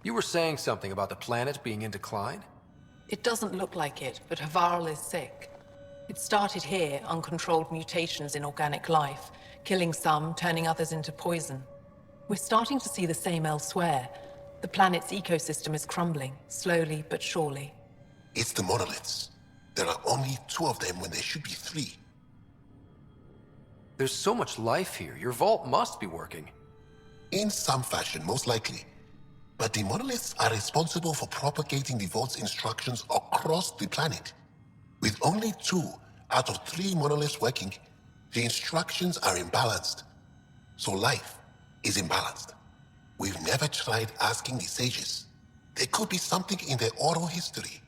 You were saying something about the planet being in decline? It doesn't look like it, but Havarl is sick. It started here, uncontrolled mutations in organic life, killing some, turning others into poison. We're starting to see the same elsewhere. The planet's ecosystem is crumbling, slowly but surely. It's the monoliths. There are only 2 of them when there should be 3. There's so much life here. Your vault must be working. In some fashion, most likely. But the monoliths are responsible for propagating the vault's instructions across the planet. With only 2 out of 3 monoliths working, the instructions are imbalanced. So life is imbalanced. We've never tried asking the sages. There could be something in their oral history.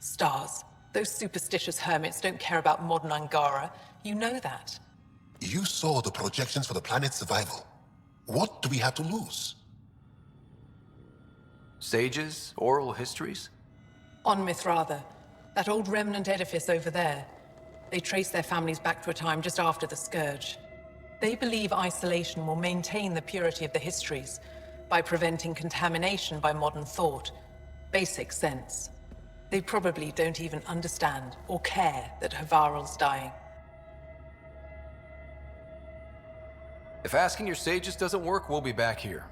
Stars. Those superstitious hermits don't care about modern Angara. You know that. You saw the projections for the planet's survival. What do we have to lose? Sages? Oral histories? On Mithratha, that old remnant edifice over there. They trace their families back to a time just after the Scourge. They believe isolation will maintain the purity of the histories by preventing contamination by modern thought. Basic sense. They probably don't even understand or care that Havarl's dying. If asking your sages doesn't work, we'll be back here.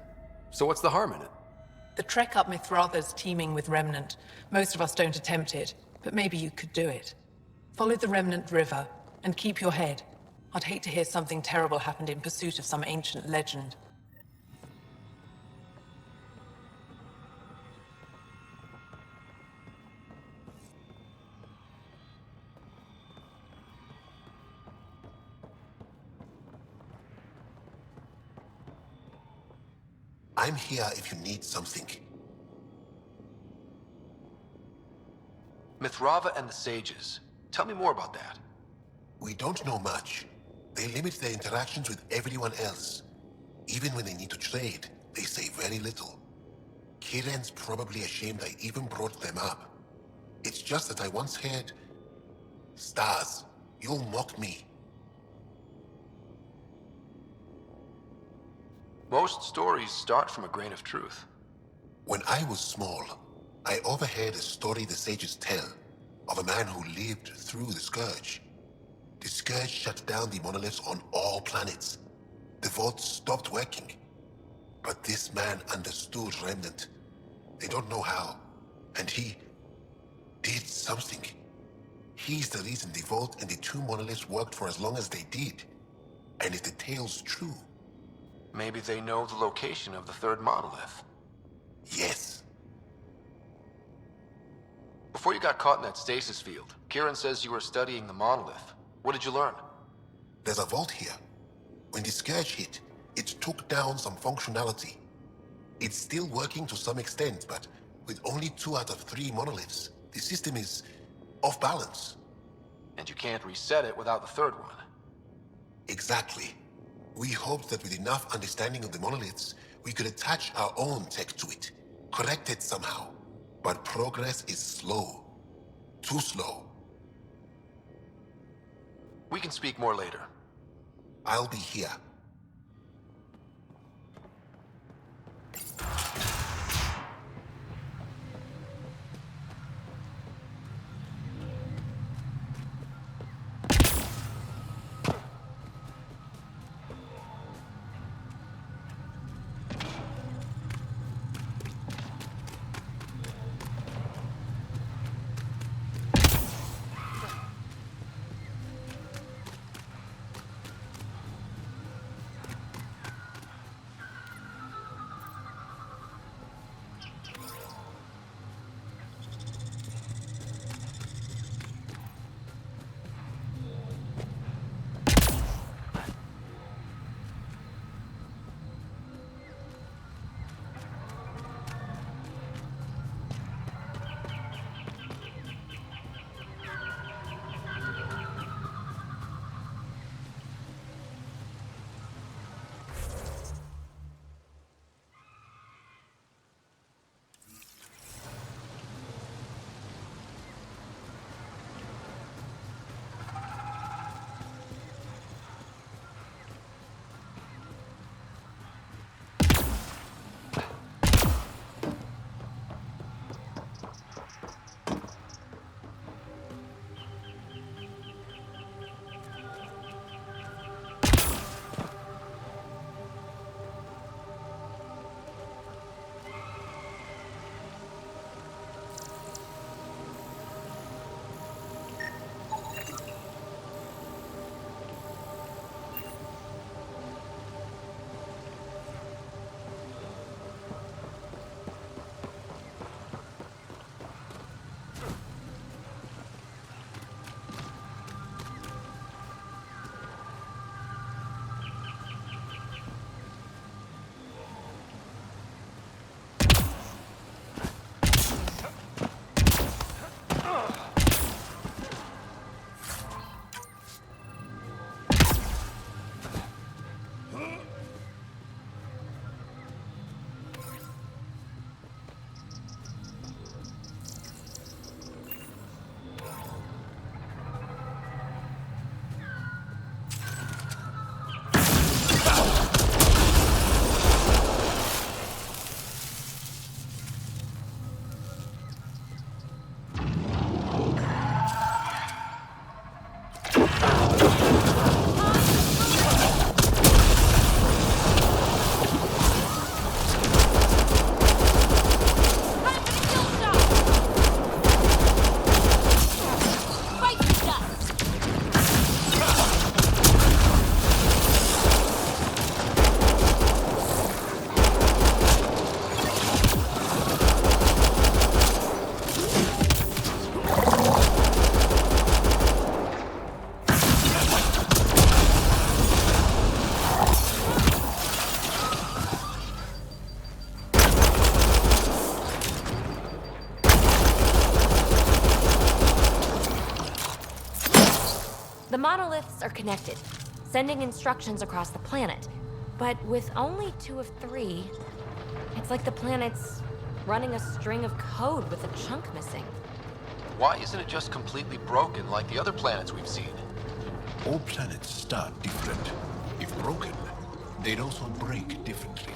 So what's the harm in it? The trek up Mithratha's teeming with Remnant. Most of us don't attempt it, but maybe you could do it. Follow the Remnant River, and keep your head. I'd hate to hear something terrible happened in pursuit of some ancient legend. I'm here if you need something. Mithratha and the sages. Tell me more about that. We don't know much. They limit their interactions with everyone else. Even when they need to trade, they say very little. Kiren's probably ashamed I even brought them up. It's just that I once heard... Stars, you'll mock me. Most stories start from a grain of truth. When I was small, I overheard a story the sages tell of a man who lived through the Scourge. The Scourge shut down the monoliths on all planets. The vault stopped working. But this man understood Remnant. They don't know how. And he did something. He's the reason the vault and the 2 monoliths worked for as long as they did. And if the tale's true... Maybe they know the location of the 3rd monolith. Yes. Before you got caught in that stasis field, Kiren says you were studying the monolith. What did you learn? There's a vault here. When the Scourge hit, it took down some functionality. It's still working to some extent, but with only 2 out of 3 monoliths, the system is off balance. And you can't reset it without the 3rd one. Exactly. We hoped that with enough understanding of the monoliths, we could attach our own tech to it, correct it somehow. But progress is slow. Too slow. We can speak more later. I'll be here. The monoliths are connected, sending instructions across the planet. But with only 2 of 3, it's like the planet's running a string of code with a chunk missing. Why isn't it just completely broken like the other planets we've seen? All planets start different. If broken, they'd also break differently.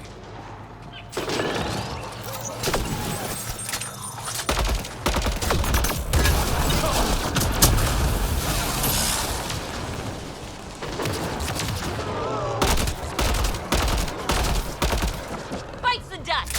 Bites the dust!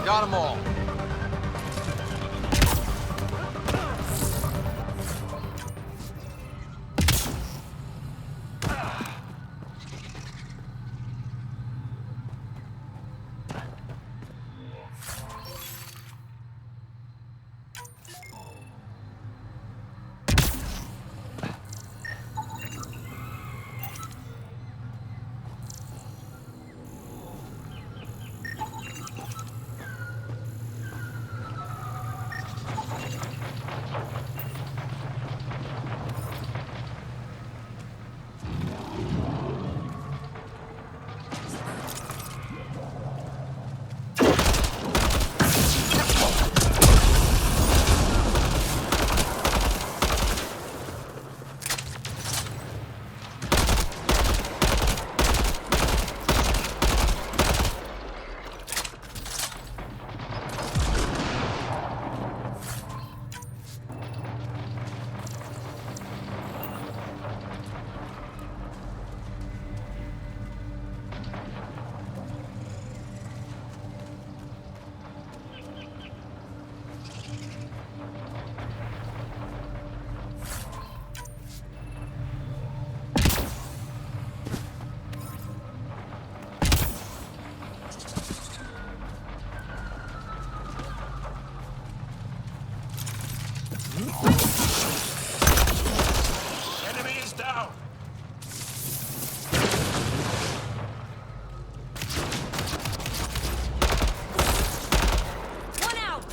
Got 'em all. Enemy is down! One out!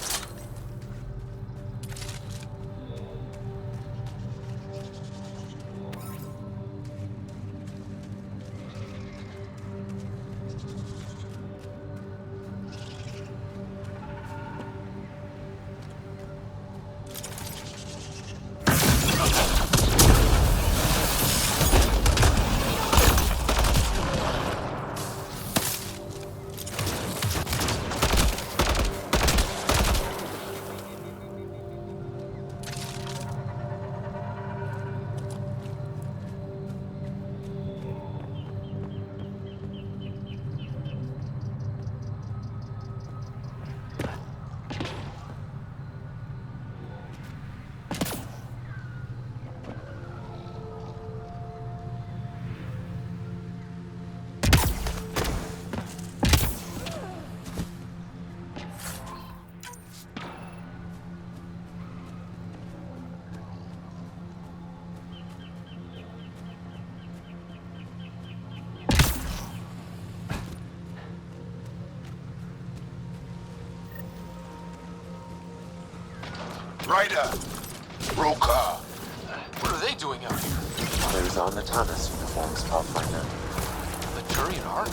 Ryder! Broker! What are they doing out here? There's on the Thomas performs Pathfinder. The Turian Ark?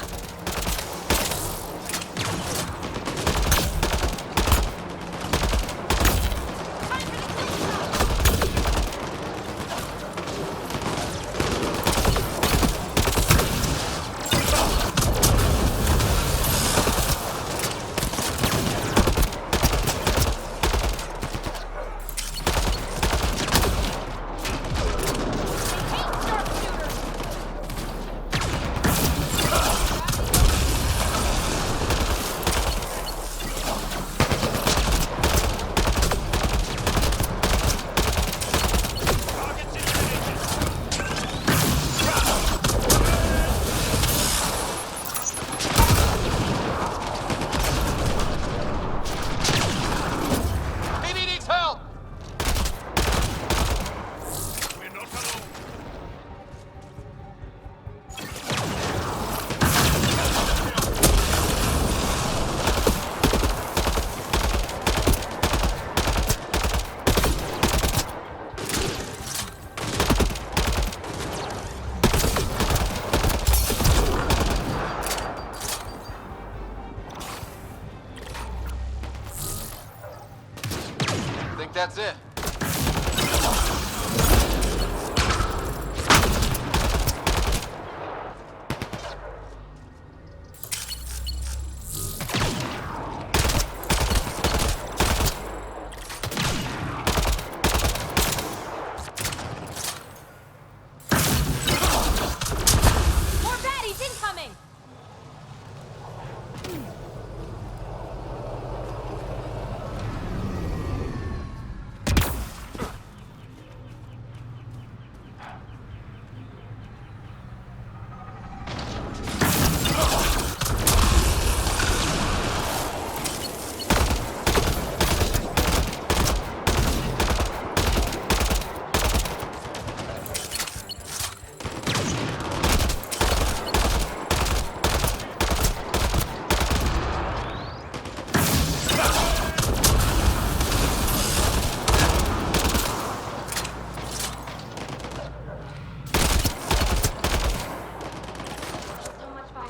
think that's it. More baddies incoming! So much fire.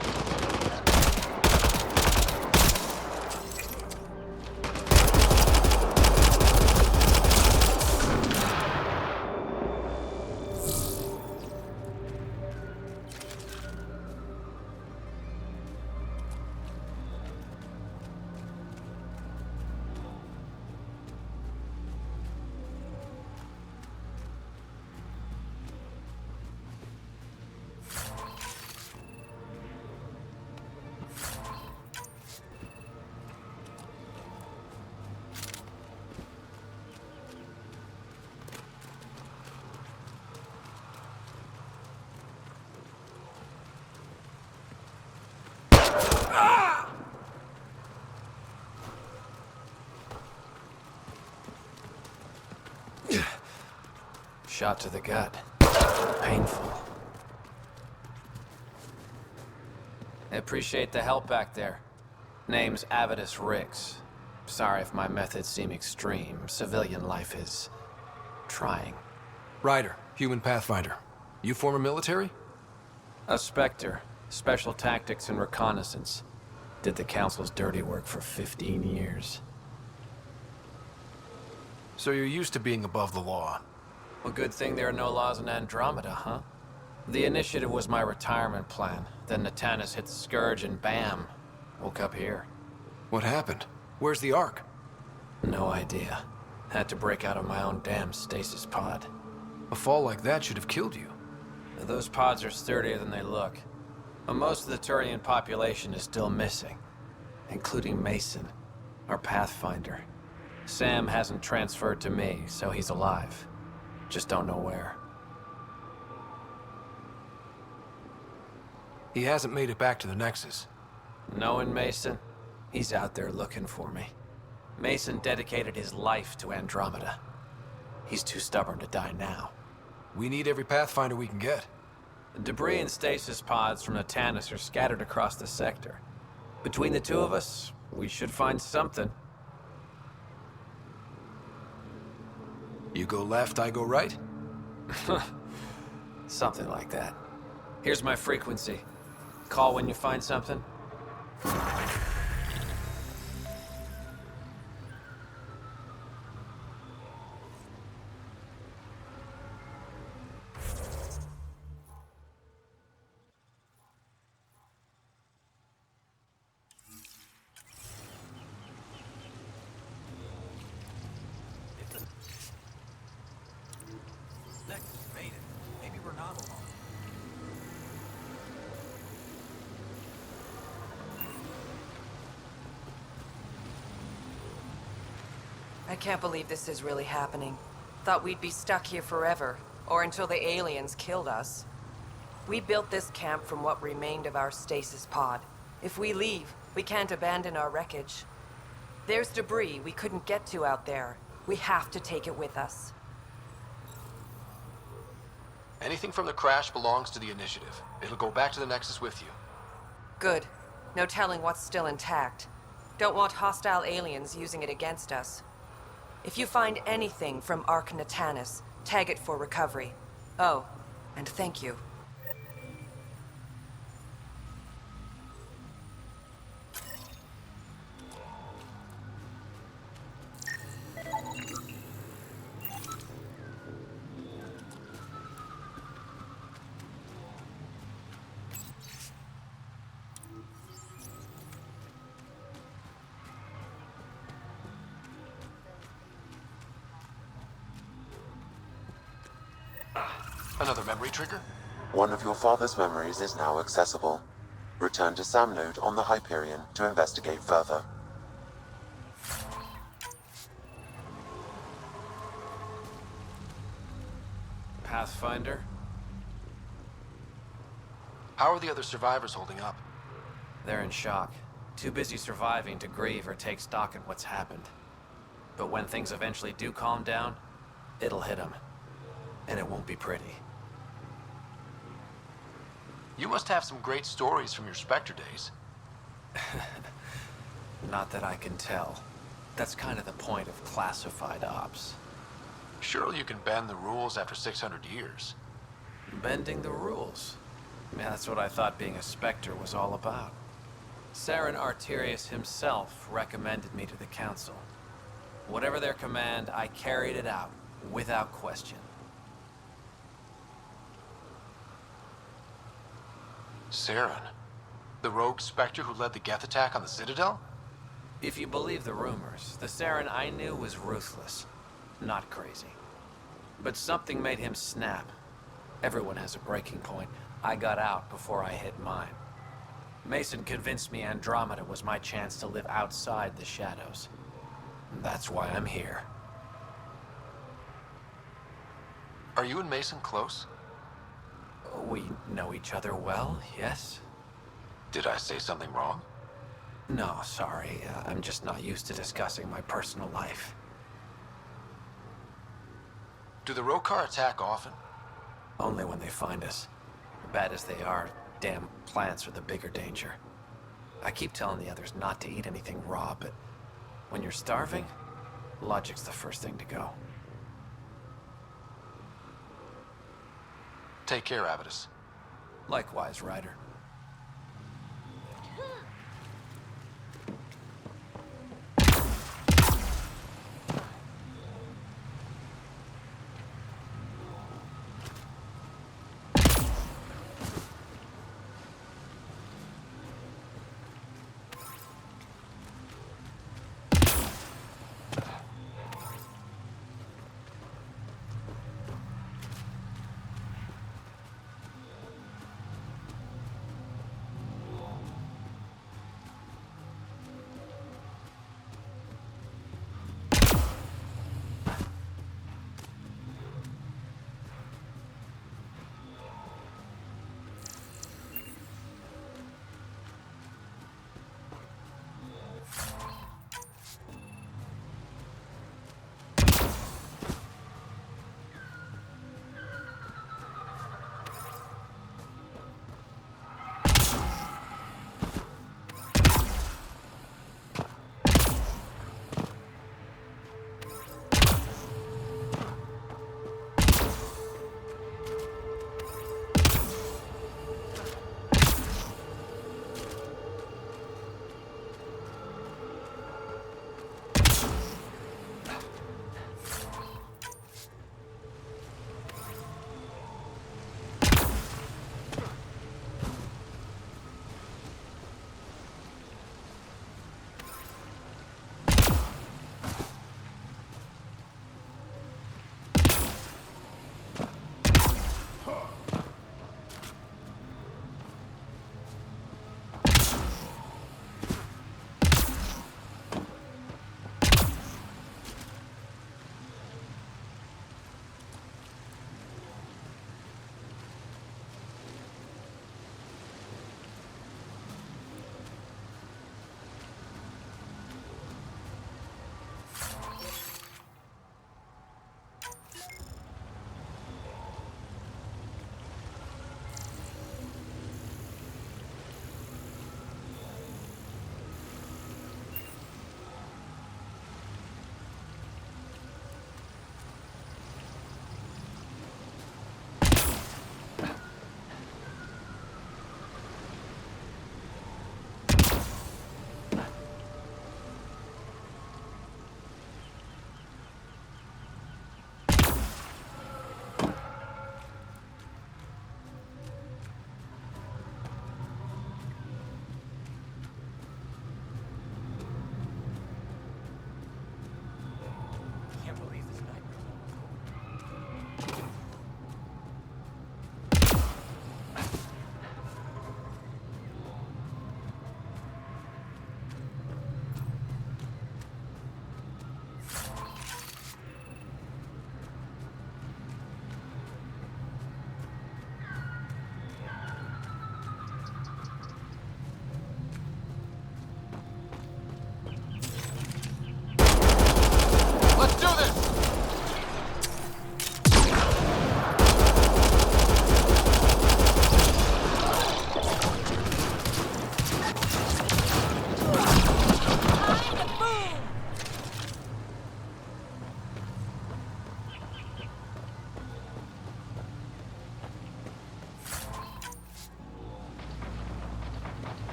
Shot to the gut. Painful. I appreciate the help back there. Name's Avidus Rix. Sorry if my methods seem extreme. Civilian life is trying. Ryder, human pathfinder. You former military? A Spectre. Special tactics and reconnaissance. Did the Council's dirty work for 15 years. So you're used to being above the law. Well, good thing there are no laws in Andromeda, huh? The initiative was my retirement plan. Then Natanus hit the Scourge and bam, woke up here. What happened? Where's the Ark? No idea. Had to break out of my own damn stasis pod. A fall like that should have killed you. Those pods are sturdier than they look. But most of the Turian population is still missing, including Mason, our pathfinder. Sam hasn't transferred to me, so he's alive. Just don't know where. He hasn't made it back to the Nexus. Knowing Mason, he's out there looking for me. Mason dedicated his life to Andromeda. He's too stubborn to die now. We need every pathfinder we can get. Debris and stasis pods from Natanus are scattered across the sector. Between the two of us, we should find something. You go left, I go right? Something like that. Here's my frequency. Call when you find something. I can't believe this is really happening. Thought we'd be stuck here forever, or until the aliens killed us. We built this camp from what remained of our stasis pod. If we leave, we can't abandon our wreckage. There's debris we couldn't get to out there. We have to take it with us. Anything from the crash belongs to the Initiative. It'll go back to the Nexus with you. Good. No telling what's still intact. Don't want hostile aliens using it against us. If you find anything from Ark Natanus, tag it for recovery. Oh, and thank you. Another memory trigger? One of your father's memories is now accessible. Return to Sam Node on the Hyperion to investigate further. Pathfinder? How are the other survivors holding up? They're in shock. Too busy surviving to grieve or take stock in what's happened. But when things eventually do calm down, it'll hit them. And it won't be pretty. You must have some great stories from your Spectre days. Not that I can tell. That's kind of the point of classified ops. Surely you can bend the rules after 600 years. Bending the rules. Yeah, that's what I thought being a Spectre was all about. Saren Arterius himself recommended me to the Council. Whatever their command, I carried it out, without question. Saren? The rogue Spectre who led the Geth attack on the Citadel? If you believe the rumors, the Saren I knew was ruthless, not crazy. But something made him snap. Everyone has a breaking point. I got out before I hit mine. Mason convinced me Andromeda was my chance to live outside the shadows. That's why I'm here. Are you and Mason close? We know each other well, yes? Did I say something wrong? No, sorry. I'm just not used to discussing my personal life. Do the Rokar attack often? Only when they find us. Bad as they are, damn plants are the bigger danger. I keep telling the others not to eat anything raw, but when you're starving, logic's the first thing to go. Take care, Avitus. Likewise, Ryder.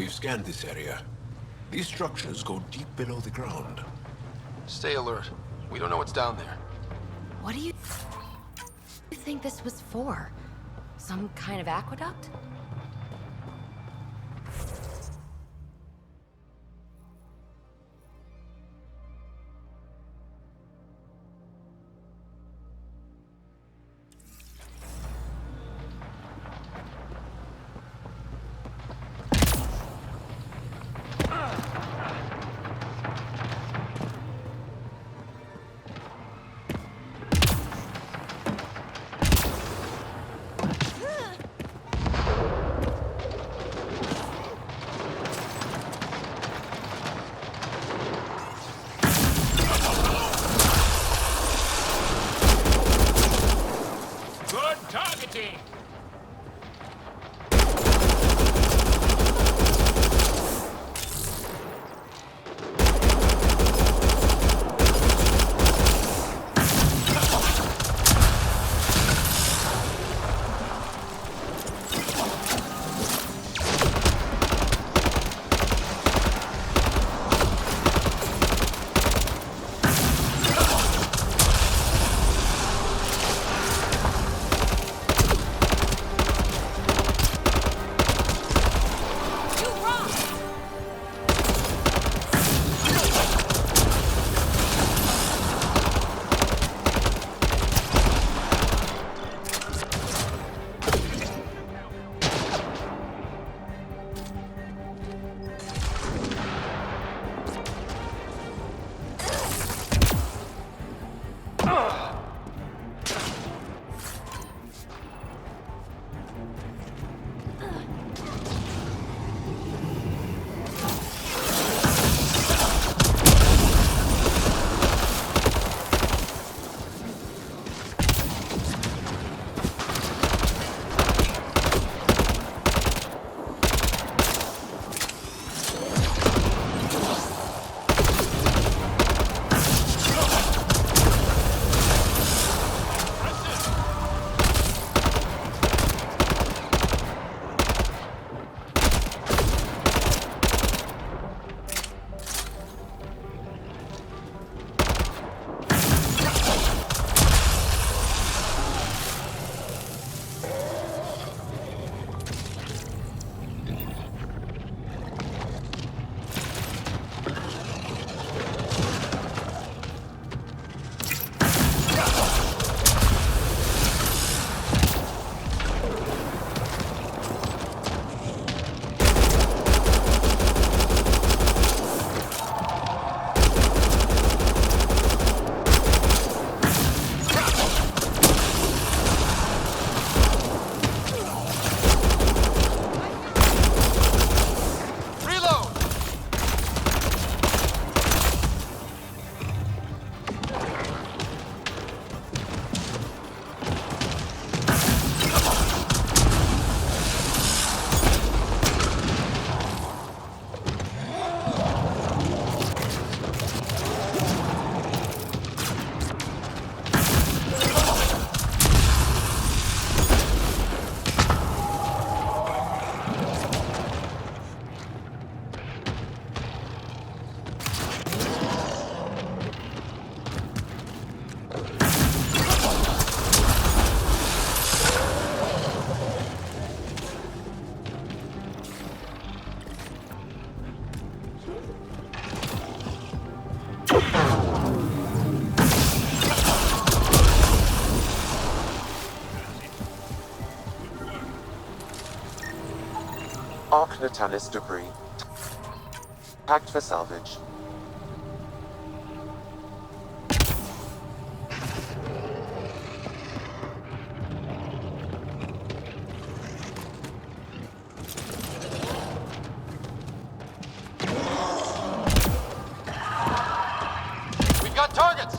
We've scanned this area. These structures go deep below the ground. Stay alert. We don't know what's down there. What do you think this was for? Some kind of aqueduct? Arc Natalis debris. Packed for salvage. We've got targets!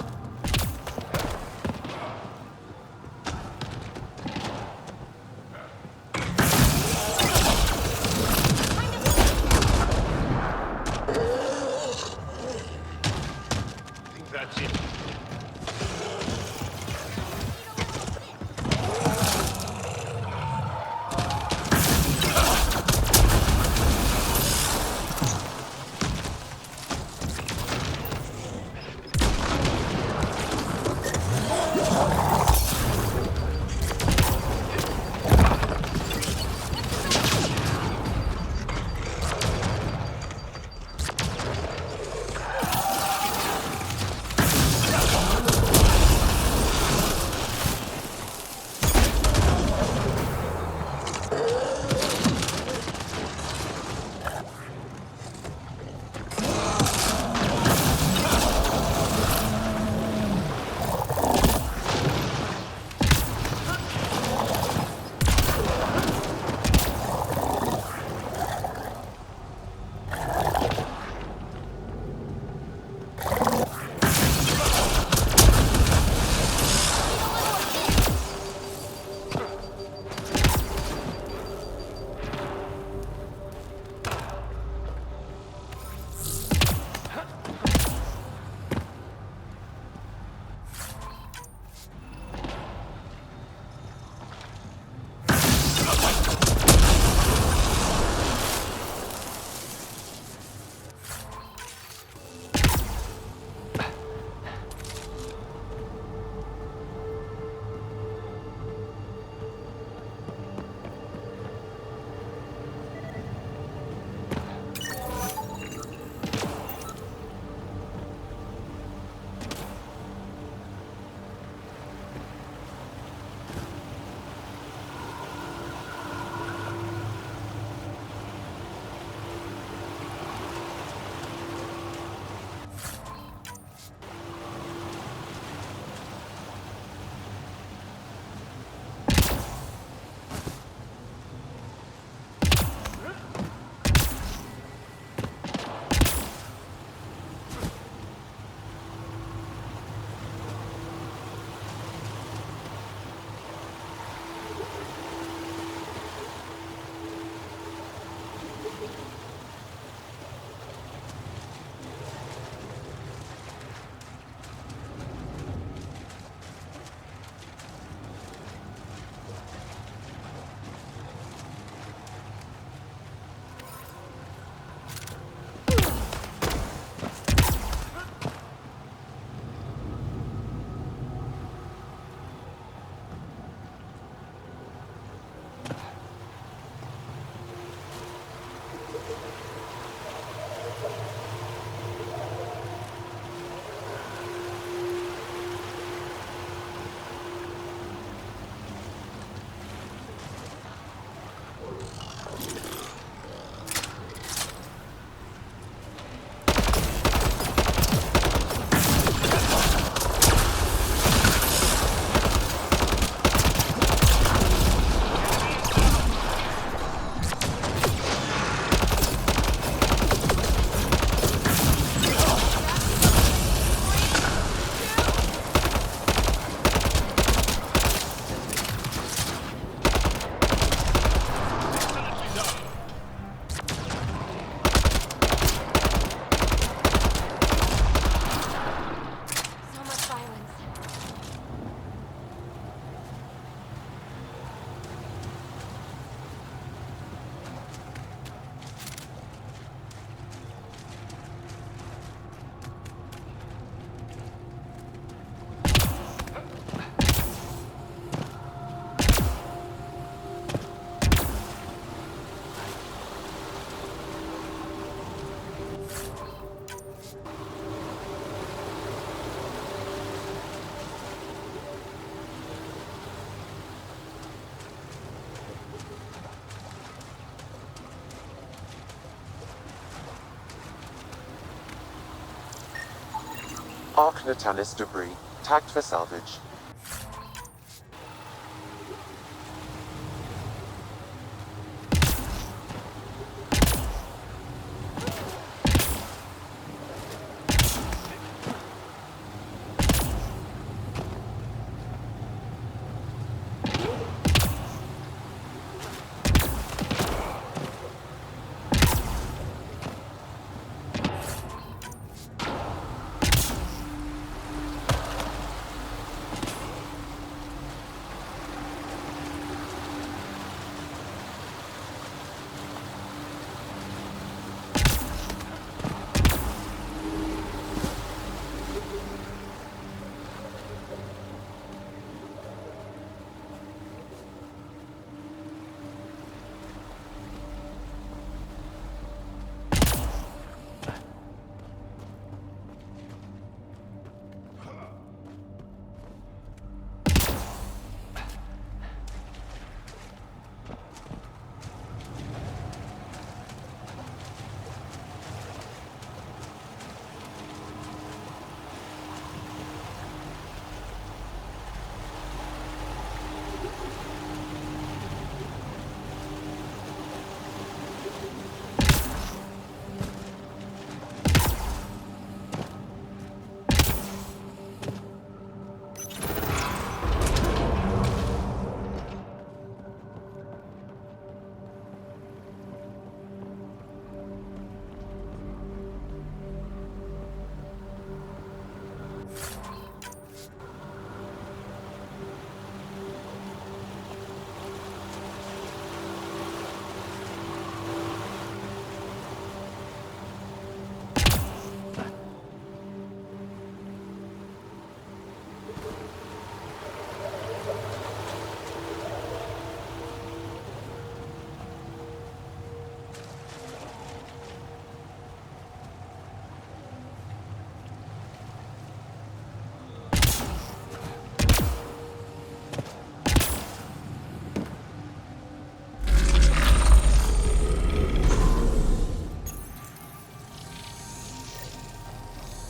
Arc Natalis debris, tagged for salvage.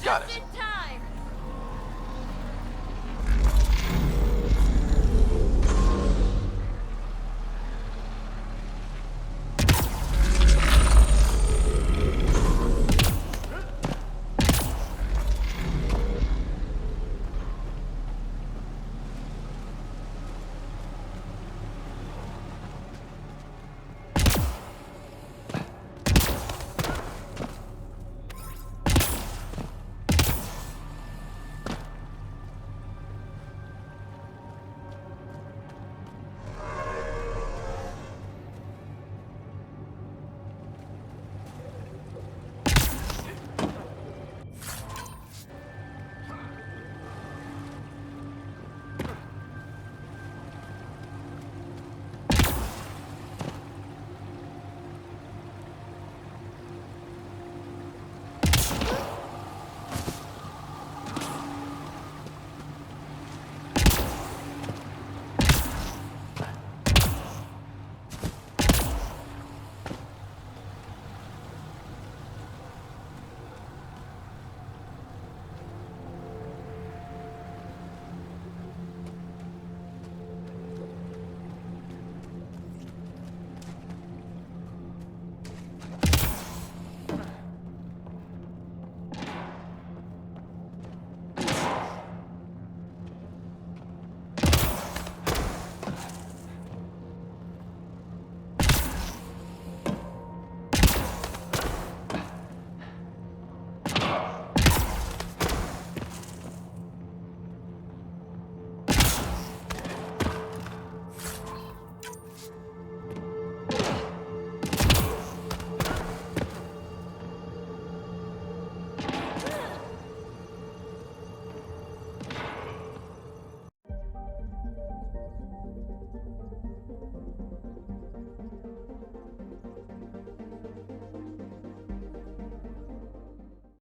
got it.